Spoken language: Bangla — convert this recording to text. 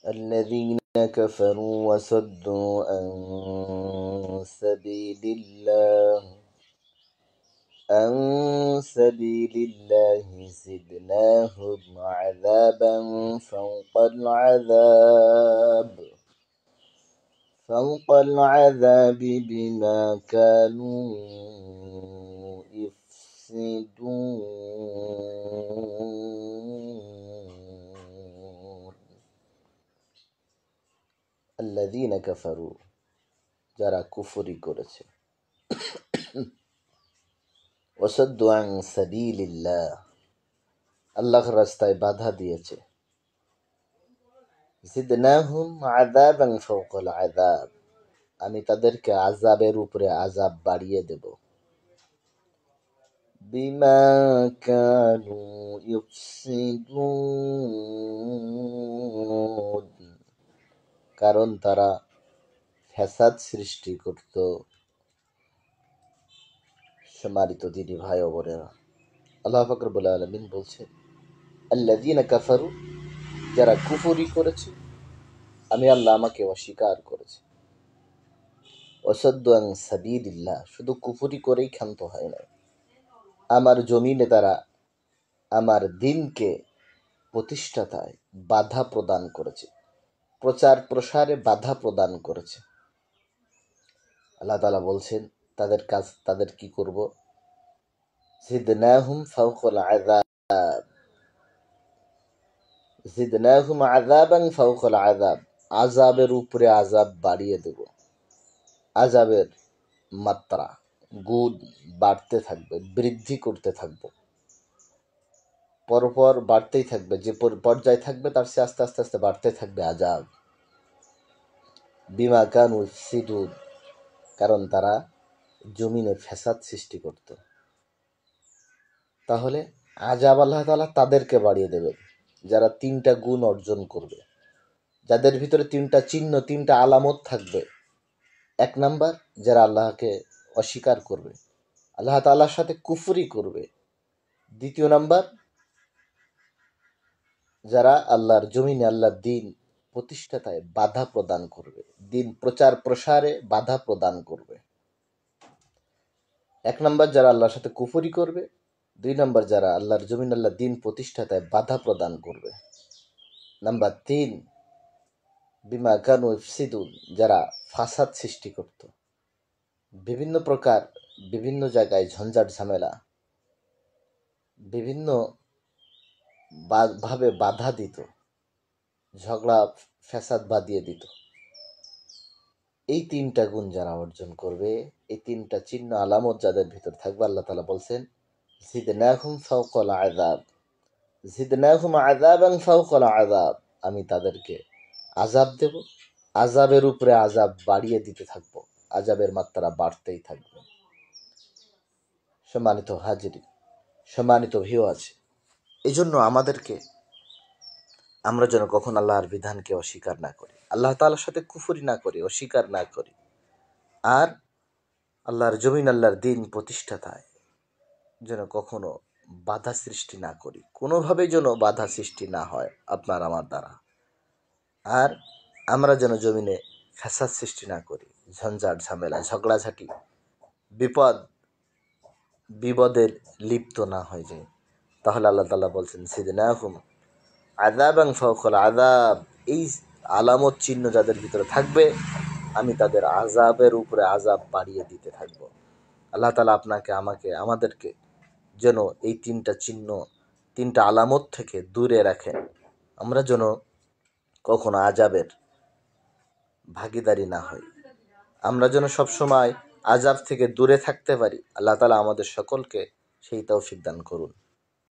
الذين كفروا وصدوا عن سبيل الله زدناهم عذابا فوق العذاب بما كانوا يفسدون الذين كفروا যারা কুফরি করেছে ওয়াসাদ্দু আন সাবিলিল্লাহ আল্লাহর রাস্তায় বাধা দিয়েছে জিদনাহুম আযাবান ফাওকাল আযাব আমি তাদেরকে আযাবের উপরে আযাব বাড়িয়ে দেব বিমা কানু ইফসিদুন কারণ তারা ফ্যাসাদ সৃষ্টি করত। সম্মানিত দিনী ভাই ও বোনেরা, আল্লাহ পাক রব্বুল আলামিন বলছেন আল্লাযীনা কাফারু যারা কুফরি করেছে আমি আল্লাহ আমাকে অস্বীকার করেছে। ওয়াসাদ্দু আন সাবিলিল্লাহ শুধু কুফরি করেই ক্ষান্ত হয় না, আমার জমিনে তারা আমার দিনকে প্রতিষ্ঠাতায় বাধা প্রদান করেছে, প্রচার প্রসারে বাধা প্রদান করেছে। আল্লাহ তাআলা বলছেন তাদের কাজ তাদের কি করব, জিদনাহুম ফাওকাল আযাব জিদনাহুম আযাবান ফাওকাল আযাব আযাবের উপরে আযাব বাড়িয়ে দেব। আযাবের মাত্রা গুণ বাড়তে থাকবে, বৃদ্ধি করতে থাকবো, পরপর বাড়তেই থাকবে, যে পর্যায়ে থাকবে তার চেয়ে আস্তে আস্তে আস্তে বাড়তে থাকবে আযাব। বিমা কানু ইফসিদুন কারণ তারা জমিনে ফ্যাসাদ সৃষ্টি করত। তাহলে আযাব আল্লাহ তাআলা তাদেরকে বাড়িয়ে দেবেন যারা তিনটা গুণ অর্জন করবে, যাদের ভিতরে তিনটা চিহ্ন তিনটা আলামত থাকবে। এক নাম্বার যারা আল্লাহকে অস্বীকার করবে, আল্লাহ তাআলার সাথে কুফরি করবে। দ্বিতীয় নাম্বার যারা আল্লাহর জমিনে আল্লাহর দিন প্রতিষ্ঠাতায় বাধা প্রদান করবে, দিন প্রচার প্রসারে বাধা প্রদান করবে। এক নাম্বার যারা আল্লাহর সাথে কুফরি করবে, দুই নাম্বার যারা আল্লাহর জমিন আল্লাহর দিন প্রতিষ্ঠাতায় বাধা প্রদান করবে। নাম্বার তিন বিমা কানু ইফসিদুন যারা ফাসাদ সৃষ্টি করত, বিভিন্ন প্রকার বিভিন্ন জায়গায় ঝঞ্ঝাট ঝামেলা বিভিন্ন ভাবে বাধা দিত, ঝগড়া ফ্যাসাদ বাঁধিয়ে দিত। এই তিনটা গুণ যারা অর্জন করবে, এই তিনটা চিহ্ন আলামত যাদের ভিতর থাকবে, আল্লাহ তাআলা বলছেন জিদনাহুম ফাওকাল আযাব জিদনাহুম আযাবান ফাওকাল আযাব আমি তাদেরকে আযাব দেব, আযাবের উপরে আযাব বাড়িয়ে দিতে থাকবো, আযাবের মাত্রা বাড়তেই থাকবে। সম্মানিত হাজির, সম্মানিত ভিউয়ার্স, এই জন্য আমাদেরকে আমরা যেন কখন আল্লাহর বিধানকে অস্বীকার না করি, আল্লাহ তাআলার সাথে কুফরি না করি, অস্বীকার না করি, আর আল্লাহর জমিন আল্লাহর দিন প্রতিষ্ঠাতায় যেন কখনো বাধা সৃষ্টি না করি, কোনোভাবে যেন বাধা সৃষ্টি না হয় আপনার আমার দ্বারা। আর আমরা যেন জমিনে ফ্যাসাদ সৃষ্টি না করি, ঝঞ্ঝাট ঝামেলা ঝগড়াঝাটি বিপদের লিপ্ত না হয়ে যায়। তাহলে আল্লাহ তাআলা বলছেন জিদনাহুম আযাবান ফাওকাল আযাব এই আলামত চিহ্ন যাদের ভিতরে থাকবে আমি তাদের আযাবের উপরে আযাব বাড়িয়ে দিতে থাকবো। আল্লাহ তাআলা আপনাকে আমাকে আমাদেরকে যেন এই তিনটা চিহ্ন তিনটা আলামত থেকে দূরে রাখেন, আমরা যেন কখনো আযাবের ভাগীদারি না হই, আমরা যেন সবসময় আযাব থেকে দূরে থাকতে পারি। আল্লাহ তাআলা আমাদের সকলকে সেই তৌফিক দান করুন।